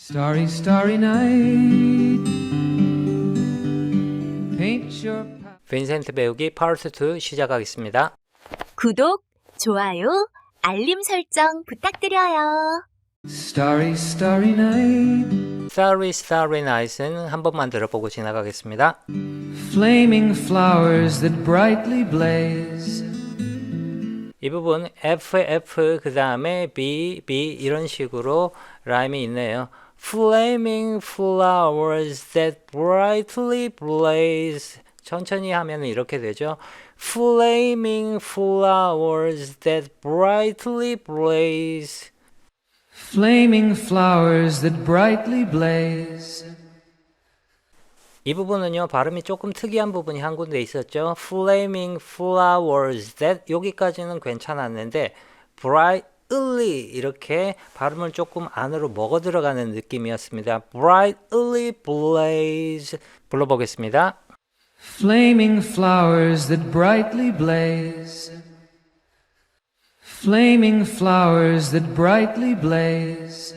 Starry, starry night. Paint your 빈센트 배우기 파트 2 시작하겠습니다. 구독, 좋아요, 알림 설정 부탁드려요. starry, starry night. Starry Starry Night은 한 번만 들어보고 지나가겠습니다. Flaming flowers that brightly blaze. 이 부분 FF 그 다음에 B 이런 식으로 라임이 있네요. Flaming flowers that brightly blaze. 천천히 하면 이렇게 되죠. Flaming flowers that brightly blaze. Flaming flowers that brightly blaze. 이 부분은요, 발음이 조금 특이한 부분이 한 군데 있었죠. Flaming flowers that 여기까지는 괜찮았는데 brightly 이렇게 발음을 조금 안으로 먹어 들어가는 느낌이었습니다. brightly blaze 불러보겠습니다. Flaming flowers that brightly blaze. Flaming flowers that brightly blaze.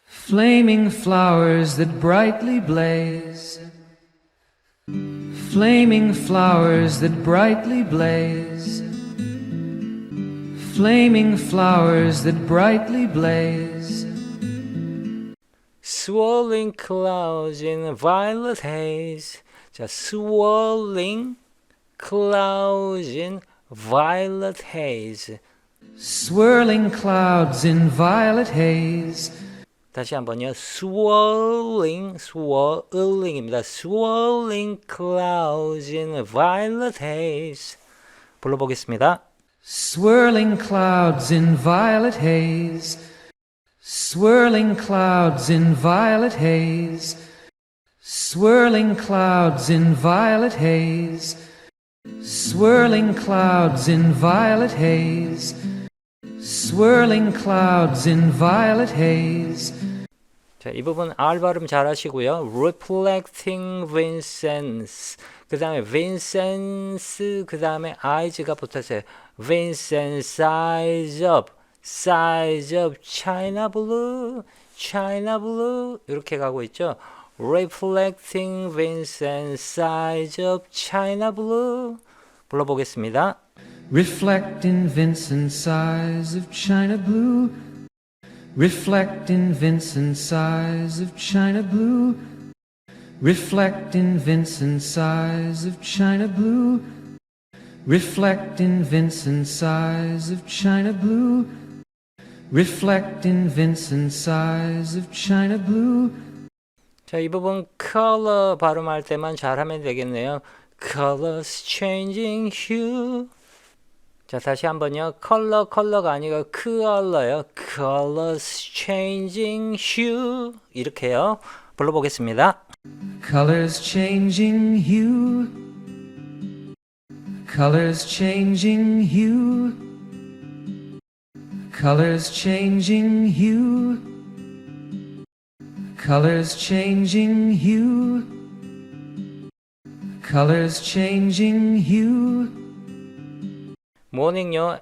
Flaming flowers that brightly blaze. Flaming flowers that brightly blaze. Flaming flowers that brightly blaze. Swirling clouds in violet haze. 자, swirling clouds in violet haze. Swirling clouds in violet haze. 다시 한번요. swirling입니다. swirling clouds in violet haze. 불러보겠습니다. Swirling clouds in violet haze. Swirling clouds in violet haze. Swirling clouds in violet haze. Swirling clouds in violet haze. Swirling clouds in violet haze. 자, 이 부분 R 발음 잘 하시고요. reflecting Vincennes. 그 다음에 Vincennes, 그 다음에 Ies가 붙었어요. Vincennes size up China blue 이렇게 가고 있죠. reflecting Vincennes size up China blue 불러보겠습니다. Reflect in Vincent's eyes of china blue. Reflect in Vincent's eyes of china blue. Reflect in Vincent's eyes of china blue. Reflect in Vincent's eyes of china blue. Reflect in Vincent's eyes of china blue. 자, 이 부분 color 발음할 때만 잘하면 되겠네요. Colors changing hue. 자, 다시 한번요. 컬러가 아니고 color요. Colors changing hue. 이렇게요. 불러보겠습니다. Colors changing hue. Colors changing hue. Colors changing hue. Colors changing hue. Colors changing hue. morning요.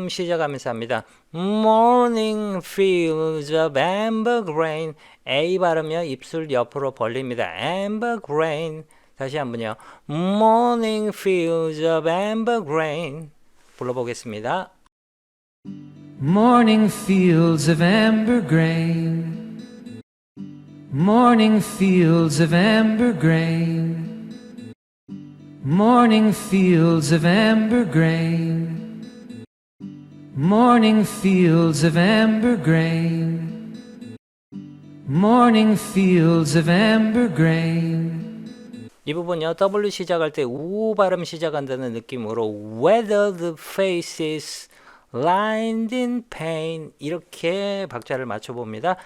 시작하면서 합니다. Morning fields of amber grain. A 발음요. 입술 옆으로 벌립니다. amber grain. 다시 한번요. Morning fields of amber grain. 불러보겠습니다. Morning fields of amber grain. Morning fields of amber grain. Morning fields of amber grain. Morning fields of amber grain. Morning fields of amber grain. 이 부분요. W 시작할 때 우 발음 시작한다는 느낌으로 Whether the face is lined in pain 이렇게 박자를 맞춰봅니다.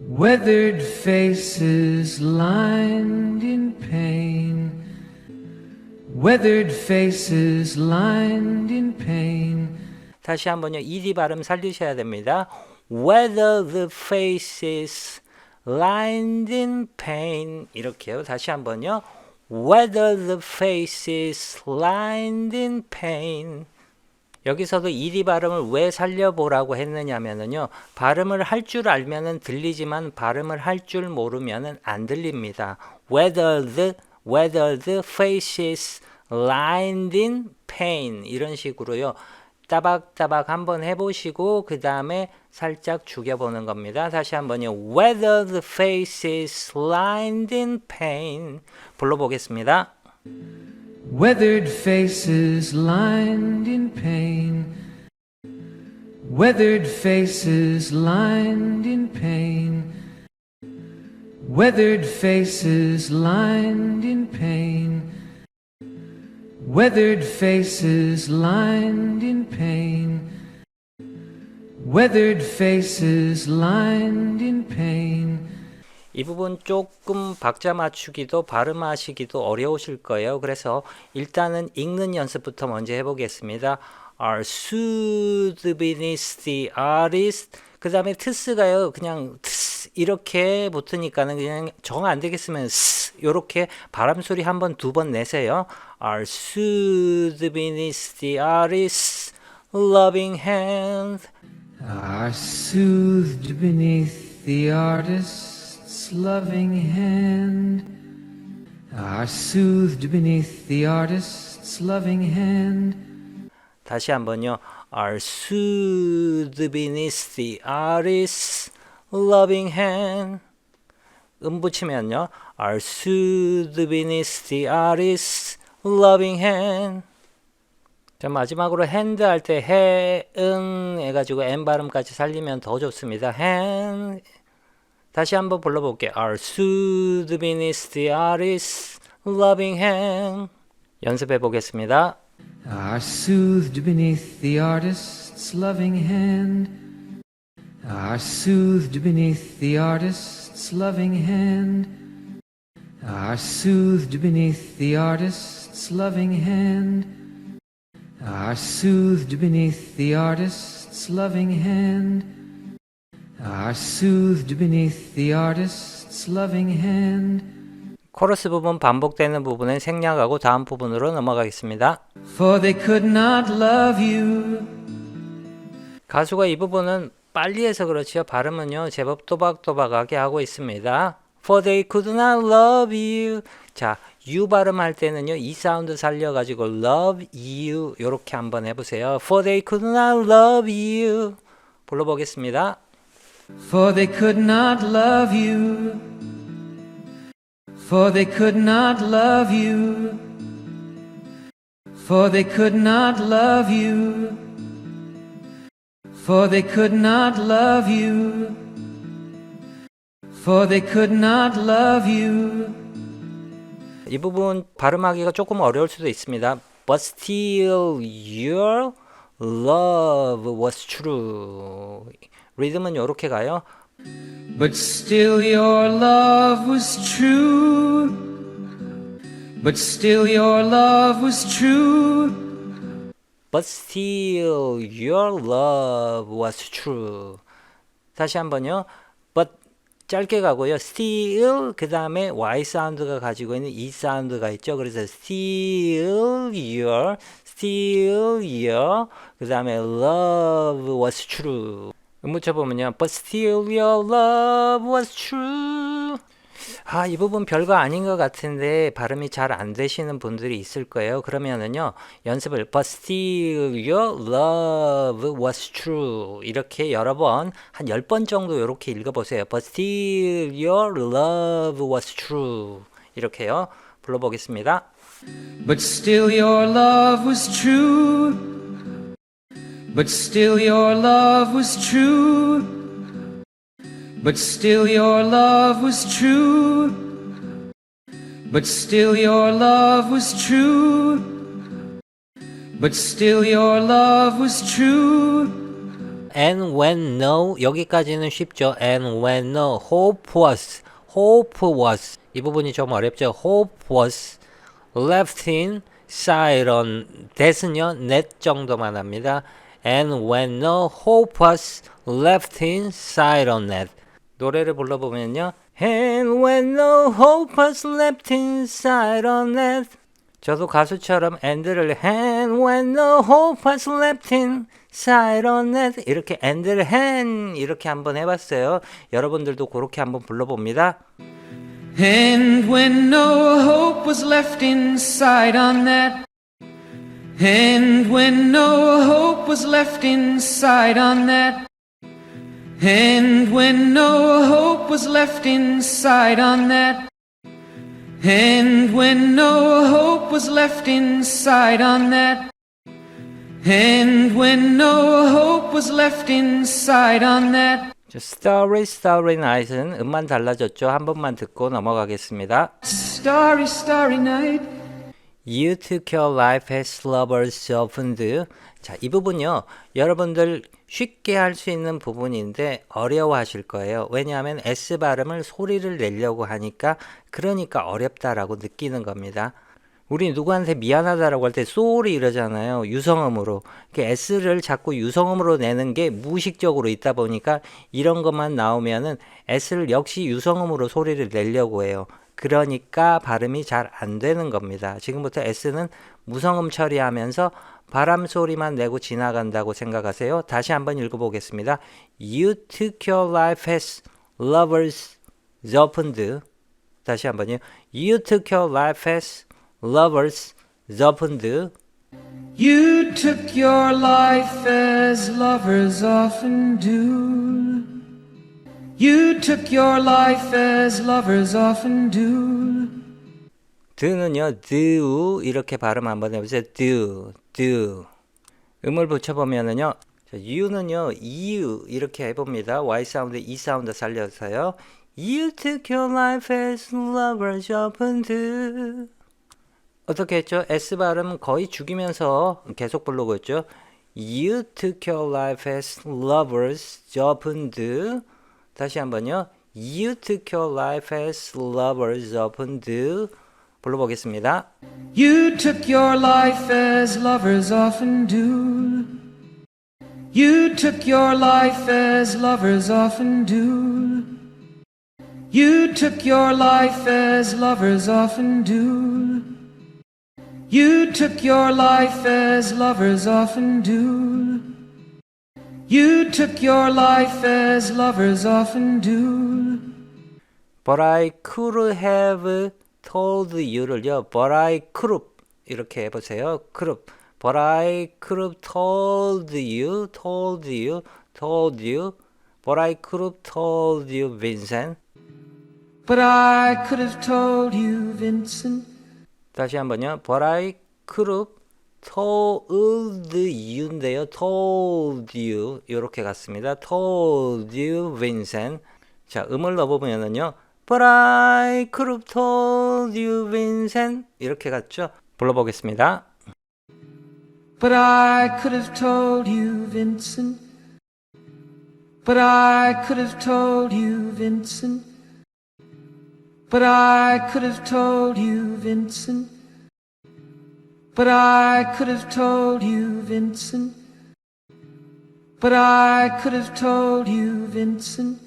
Weathered faces lined in pain. Weathered faces lined in pain. 다시 한번요. ED 발음 살리셔야 됩니다. Whether the faces lined in pain 이렇게요. 다시 한번요. Whether the faces lined in pain 여기서도 ed 발음을 왜 살려보라고 했느냐면요. 발음을 할 줄 알면은 들리지만 발음을 할 줄 모르면은 안 들립니다. whether the face is lined in pain 이런 식으로요. 따박따박 한번 해보시고 그 다음에 살짝 죽여보는 겁니다. 다시 한번요. Whether the face is lined in pain 불러보겠습니다. Weathered faces lined in pain. Weathered faces lined in pain. Weathered faces lined in pain. Weathered faces lined in pain. Weathered faces lined in pain. 이 부분 조금 박자 맞추기도 발음하시기도 어려우실 거예요. 그래서 일단은 읽는 연습부터 먼저 해보겠습니다. Are soothed beneath the artist. 그 다음에 트스가요. 그냥 트스 이렇게 붙으니까는 그냥 정 안 되겠으면 스 이렇게 바람 소리 한 번, 두 번 내세요. Are soothed beneath the artist's loving hand. Are soothed beneath the artist's loving hand. Are soothed beneath the artist's loving hand. 다시 한번요. Are soothed beneath the artist's loving hand. 붙이면요. Are soothed beneath the artist's loving hand. 자, 마지막으로 hand 할 때 해응 해가지고 n 발음까지 살리면 더 좋습니다. hand. 다시 한번 불러볼게요. Are soothed beneath the artist's loving hand. 연습해 보겠습니다. Are soothed beneath the artist's loving hand. Are soothed beneath the artist's loving hand. Are soothed beneath the artist's loving hand. Are soothed beneath the artist's loving hand. Are soothed beneath the artist's loving hand. 코러스 부분 반복되는 부분은 생략하고 다음 부분으로 넘어가겠습니다. For they could not love you. 가수가 이 부분은 빨리 해서 그렇지요. 발음은요 제법 또박또박하게 하고 있습니다. For they could not love you. 자, you 발음할 때는요 이 사운드 살려가지고 love you 이렇게 한번 해보세요. For they could not love you. 불러보겠습니다. For they could not love you. For they could not love you. For they could not love you. For they could not love you. For they could not love you. 이 부분 발음하기가 조금 어려울 수도 있습니다. But still your love was true. 리듬은 이렇게 가요. But still your love was true. But still your love was true. But still your love was true. 다시 한번요. But 짧게 가고요. Still 그 다음에 Y 사운드가 가지고 있는 E 사운드가 있죠. 그래서 still your 그 다음에 love was true. 묻혀보면요. But still your love was true. 아, 이 부분 별거 아닌 것 같은데 발음이 잘 안 되시는 분들이 있을 거예요. 그러면은요. 연습을 But still your love was true. 이렇게 여러 번, 한 10번 정도 이렇게 읽어보세요. But still your love was true. 이렇게요. 불러보겠습니다. But still your love was true. But still your love was true. But still your love was true. But still your love was true. But still your love was true. And when no 여기까지는 쉽죠. And when no hope was 이 부분이 좀 어렵죠. hope was left in silent that은요 net 정도만 합니다. And when no hope was left in silent net 노래를 불러보면요. And when no hope was left in silent net 저도 가수처럼 and를 and when no hope was left inside on it 이렇게 and를 and 이렇게 한번 해봤어요. 여러분들도 그렇게 한번 불러봅니다. And when no hope was left inside on that. And when no hope was left inside on that. And when no hope was left inside on that. And when no hope was left inside on that. And when no hope was left inside on that. Starry Starry Night은 음만 달라졌죠. 한 번만 듣고 넘어가겠습니다. Starry, starry night. You took your life as lovers often do. 자, 이 부분요. 여러분들 쉽게 할 수 있는 부분인데 어려워하실 거예요. 왜냐하면 S 발음을 소리를 내려고 하니까 그러니까 어렵다라고 느끼는 겁니다. 우리 누구한테 미안하다라고 할 때 sorry 이러잖아요. 유성음으로. S를 자꾸 유성음으로 내는 게 무의식적으로 있다 보니까 이런 것만 나오면은 S를 역시 유성음으로 소리를 내려고 해요. 그러니까 발음이 잘 안 되는 겁니다. 지금부터 S는 무성음 처리하면서 바람 소리만 내고 지나간다고 생각하세요. 다시 한번 읽어보겠습니다. You took your life as lovers often do. 다시 한번요. You took your life as lovers often do. You took your life as lovers often do. You took your life as lovers often do. do는요, do 이렇게 발음 한번 해보세요. do. 음을 붙여보면은요, you는요, you 이렇게 해봅니다. Y 사운드, E 사운드 살려서요. You took your life as lovers often do. 어떻게 했죠? S 발음 거의 죽이면서 계속 부르고 있죠. You took your life as lovers often do. 다시 한번요. You took your life as lovers often do. 불러보겠습니다. You took your life as lovers often do. You took your life as lovers often do. You took your life as lovers often do. You took your life as lovers often do. You took your life as lovers often do. But I could have told you를요. But I could 이렇게 해보세요. could. But I could have told you. But I could have told you, Vincent. But I could have told you, Vincent. 다시 한번요. But I could have told you인데요. told you 이렇게 갔습니다. told you, Vincent. 자, 음을 넣어보면은요. But I could have told you, Vincent. 이렇게 갔죠. 불러보겠습니다. But I could have told you, Vincent. But I could have told you, Vincent. But I could have told you, Vincent. But I could have told you, Vincent. But I could have told you, Vincent.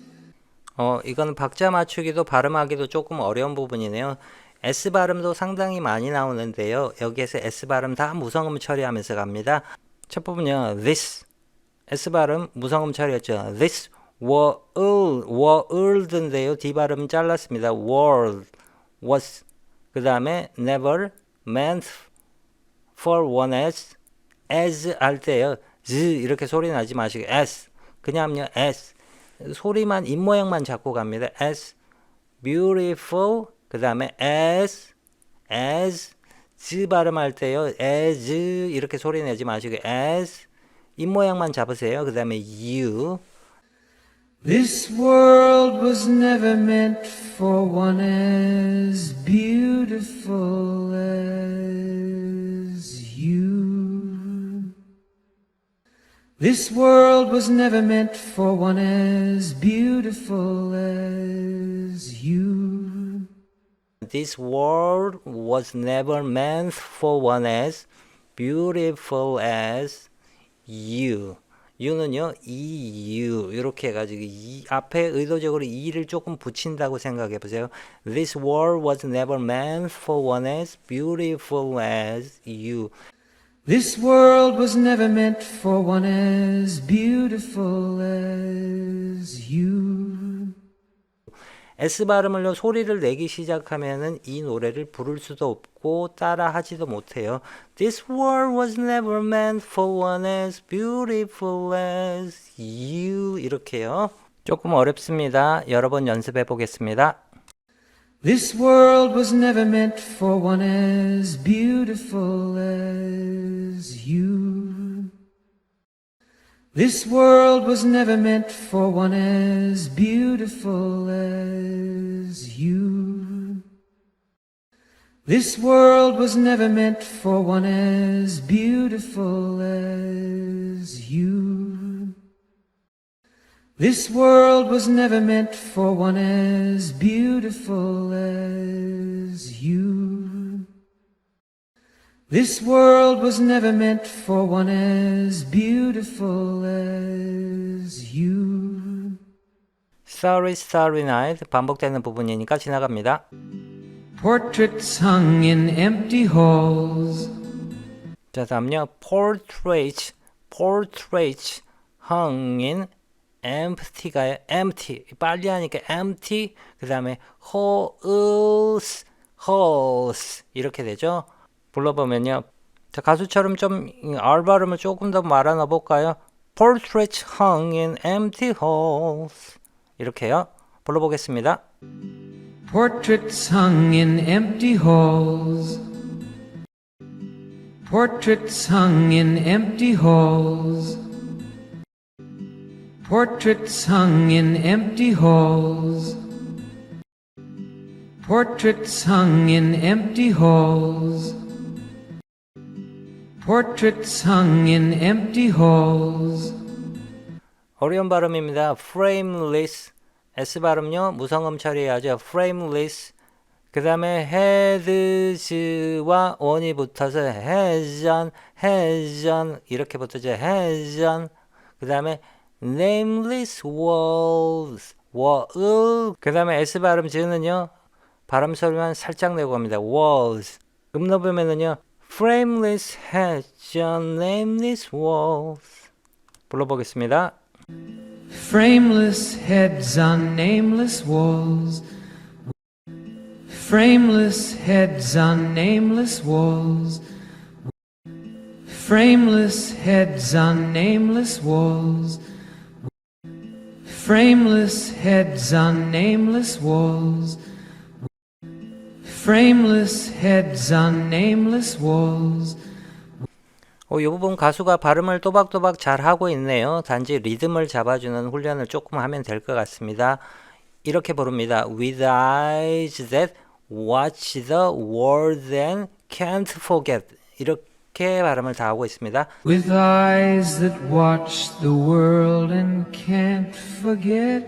이거는 박자 맞추기도 발음하기도 조금 어려운 부분이네요. S 발음도 상당히 많이 나오는데요. 여기에서 S 발음 다 무성음 처리하면서 갑니다. 첫 부분요. This S 발음 무성음 처리했죠. This world인데요. D 발음 잘랐습니다. world was 그 다음에 never meant for one as 할 때요. z 이렇게 소리 나지 마시고 as 그냥요 as 소리만 입모양만 잡고 갑니다. as beautiful 그 다음에 as z 발음할 때요. as 이렇게 소리 내지 마시고 as 입모양만 잡으세요. 그 다음에 you This world was never meant for one as beautiful as you. This world was never meant for one as beautiful as you. This world was never meant for one as beautiful as you. you는요 EU 이렇게 해가지고 이 앞에 의도적으로 e를 조금 붙인다고 생각해 보세요. This world was never meant for one as beautiful as you. This world was never meant for one as beautiful as you. S 발음을요 소리를 내기 시작하면은 이 노래를 부를 수도 없고 따라 하지도 못해요. This world was never meant for one as beautiful as you 이렇게요. 조금 어렵습니다. 여러 번 연습해 보겠습니다. This world was never meant for one as beautiful as you. This world was never meant for one as beautiful as you. This world was never meant for one as beautiful as you. This world was never meant for one as beautiful as you. This world was never meant for one as beautiful as you. Starry Starry Night 반복되는 부분이니까 지나갑니다. Portraits hung in empty halls. 자, 다음요. Portraits hung in empty가요. empty 빨리 하니까 empty 그 다음에 halls 이렇게 되죠. 불러보면요. 자, 가수처럼 좀 R 발음을 조금 더 말아 넣어볼까요? Portraits hung in empty halls 이렇게요. 불러보겠습니다. Portraits hung in empty halls. Portraits hung in empty halls. Portraits hung in empty halls. Portraits hung in empty halls. Portraits hung in empty halls. 어려운 발음입니다. frameless S 발음요. 무성음 처리해야죠. frameless 그 다음에 has와 on이 붙어서 has on 이렇게 붙어죠. has on 그 다음에 nameless walls wall 그 다음에 S 발음 지으는요. 발음 소리만 살짝 내고 갑니다. walls 음 넣으면은요. frameless has on nameless walls 불러보겠습니다. Frameless heads on nameless walls. Frameless heads on nameless walls. Frameless heads on nameless walls. Frameless heads on nameless walls. Frameless heads on nameless walls. 이 부분 가수가 발음을 또박또박 잘 하고 있네요. 단지 리듬을 잡아주는 훈련을 조금 하면 될 것 같습니다. 이렇게 부릅니다. With eyes that watch the world and can't forget. 이렇게 발음을 다 하고 있습니다. With eyes that watch the world and can't forget.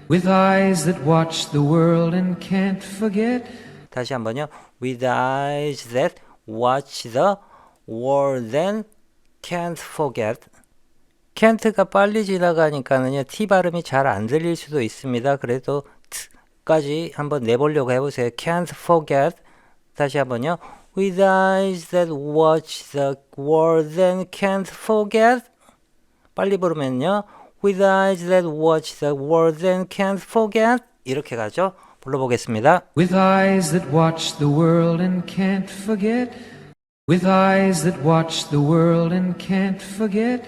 With eyes that watch the world and can't forget. 다시 한번요. With eyes that watch the world and can't forget. can't가 빨리 지나가니까는요. T 발음이 잘 안 들릴 수도 있습니다. 그래도 T까지 한번 내보려고 해보세요. can't forget. 다시 한번요. With eyes that watch the world and can't forget. 빨리 부르면요. With eyes that watch the world and can't forget. 이렇게 가죠. 불러보겠습니다. With eyes that watch the world and can't forget. With eyes that watch the world and can't forget.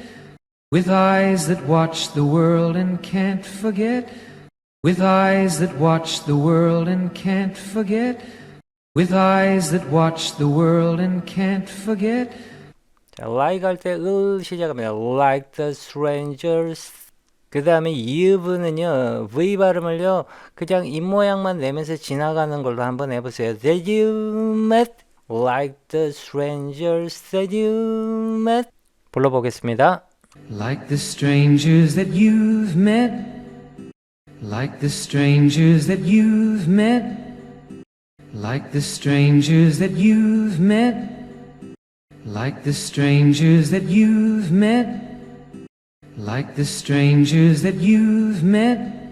With eyes that watch the world and can't forget. With eyes that watch the world and can't forget. With eyes that watch the world and can't forget. 자, like 할 때 시작합니다. Like the strangers. 그 다음에 you've는요. V 발음을요. 그냥 입모양만 내면서 지나가는 걸로 한번 해보세요. That you met. Like the strangers that you met. 불러보겠습니다. Like the strangers that you've met. Like the strangers that you've met. Like the strangers that you've met. Like the strangers that you've met. like the strangers that you've met.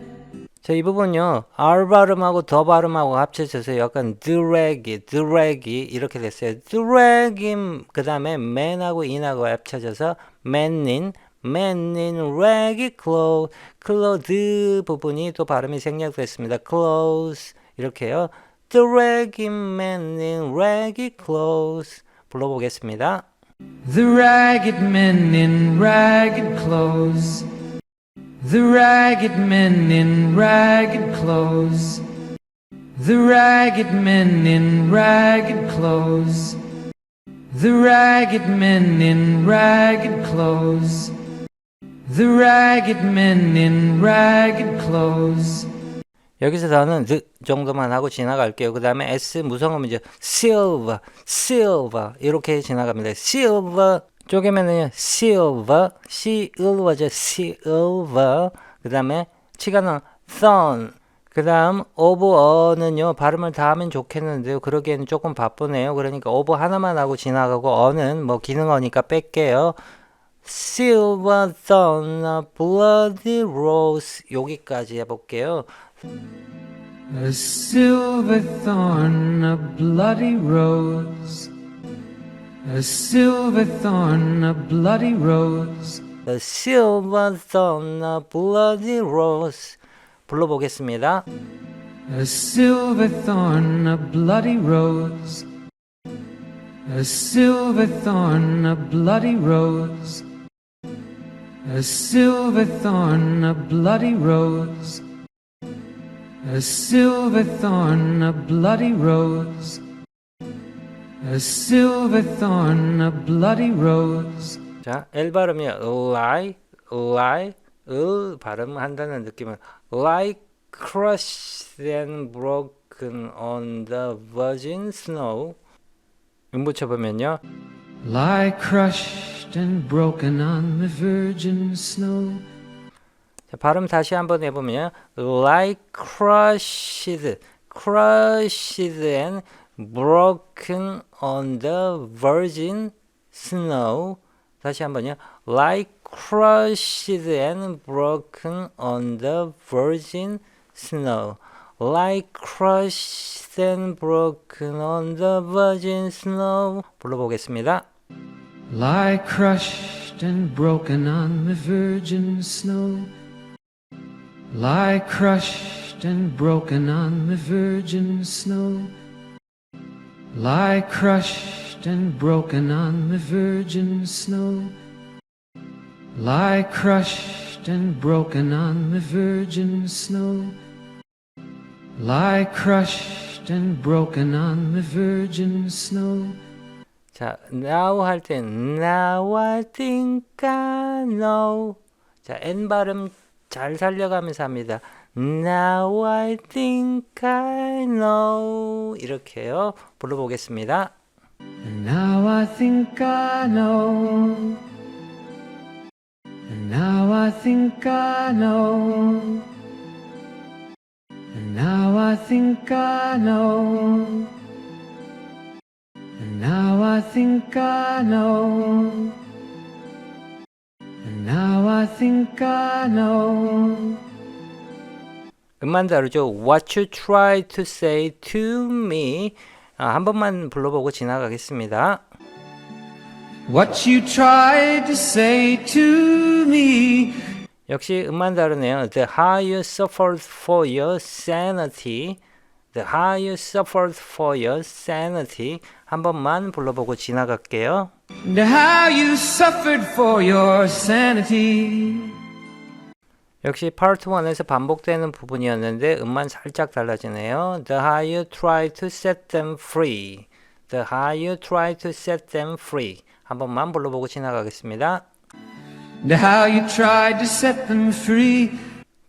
자, 이 부분요. R 발음하고 더 발음하고 합쳐져서 약간 드래기 이렇게 됐어요. 드래기 그 다음에 man하고 in하고 합쳐져서 man인 raggy clothes 부분이 또 발음이 생략됐습니다. clothes 이렇게요. 드래기 man in raggy clothes 불러보겠습니다. The ragged men in ragged clothes. The ragged men in ragged clothes. The ragged men in ragged clothes. The ragged men in ragged clothes. The ragged men in ragged clothes. 여기서 저는 the 정도만 하고 지나갈게요. 그 다음에 S 무성음이죠. silver 이렇게 지나갑니다. silver 쪼개면은요. silver죠. silver 그 다음에 치가는 thorn 그 다음 of는요. 발음을 다 하면 좋겠는데요. 그러기에는 조금 바쁘네요. 그러니까 of 하나만 하고 지나가고 어는 뭐 기능어니까 뺄게요. silver thorn a bloody rose 여기까지 해볼게요. A silver thorn, a bloody rose. A silver thorn, a bloody rose. The silver thorn, a bloody rose. 불러보겠습니다. A silver thorn, a bloody rose. A silver thorn, a bloody rose. A silver thorn, a bloody rose. A silver thorn, a bloody rose. A silver thorn, a bloody rose. 자, L 발음이요. lie, 발음한다는 느낌은 like crushed and broken on the virgin snow. 붙여보면요. Lie crushed and broken on the virgin snow. 자, 발음 다시 한번 해보면 like crushed and broken on the virgin snow. 다시 한번요. like crushed and broken on the virgin snow. like crushed and broken on the virgin snow. 불러보겠습니다. Lie crushed and broken on the virgin snow. Lie crushed and broken on the virgin snow. Lie crushed and broken on the virgin snow. Lie crushed and broken on the virgin snow. Lie crushed and broken on the virgin snow. 자, now 할 때 now I think I know. 자, N 발음 잘 살려가면서 합니다. Now I think I know. 이렇게요. 불러보겠습니다. And now I think I know. And now I think I know. And now I think I know. And now I think I know. And now I think I know. 음만 다르죠. What you try to say to me. 한 번만 불러보고 지나가겠습니다. What you tried to say to me. 역시 음만 다르네요. The how you suffered for your sanity. The how you suffered for your sanity. 한 번만 불러보고 지나갈게요. And how you suffered for your sanity. 역시 파트 1에서 반복되는 부분이었는데 음만 살짝 달라지네요. The how you try to set them free. The how you try to set them free. 한 번만 불러보고 지나가겠습니다. And how you tried to set them free.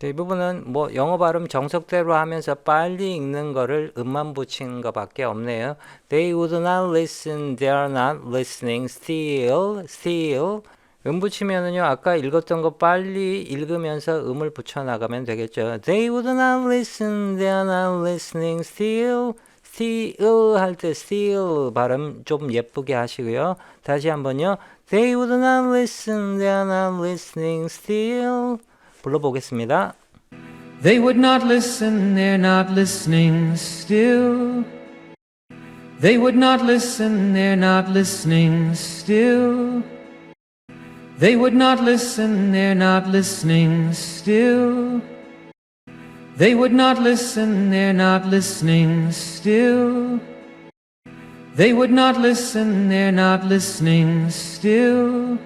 이 부분은 뭐 영어 발음 정석대로 하면서 빨리 읽는 거를 음만 붙인 것밖에 없네요. They would not listen, they are not listening, still. 음 붙이면은요, 아까 읽었던 거 빨리 읽으면서 음을 붙여나가면 되겠죠. They would not listen, they are not listening, still 할 때 still 발음 좀 예쁘게 하시고요. 다시 한번요. They would not listen, they are not listening still. 불러보겠습니다. They would not listen, they're not listening still. They would not listen, they're not listening still. They would not listen, they're not listening still. They would not listen, they're not listening still. They would not listen, they're not listening still.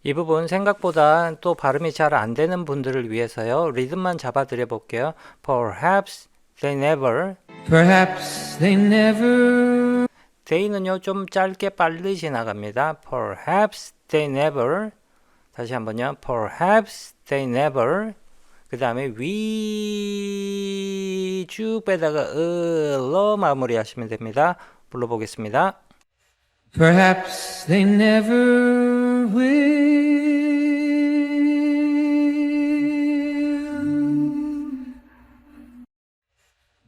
이 부분 생각보다 또 발음이 잘 안 되는 분들을 위해서요. 리듬만 잡아드려 볼게요. Perhaps they never. Perhaps they never. they는요 좀 짧게 빨리 지나갑니다. Perhaps they never. 다시 한번요. Perhaps they never. 그 다음에 위 쭉 빼다가 러 마무리하시면 됩니다. 불러보겠습니다. Perhaps they never will.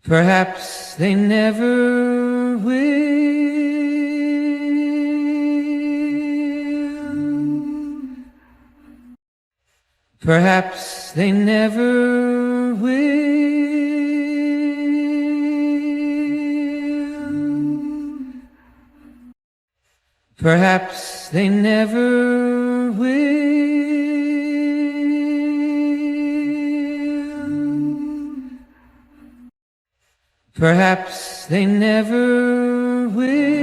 Perhaps they never will. Perhaps they never will. Perhaps they never will. Perhaps they never will.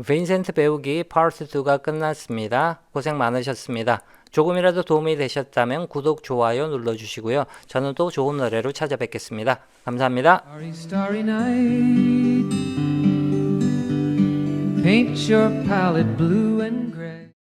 빈센트 배우기 파트 2가 끝났습니다. 고생 많으셨습니다. 조금이라도 도움이 되셨다면 구독, 좋아요 눌러주시고요. 저는 또 좋은 노래로 찾아뵙겠습니다. 감사합니다. Starry, starry night. Paint your palette blue and gray.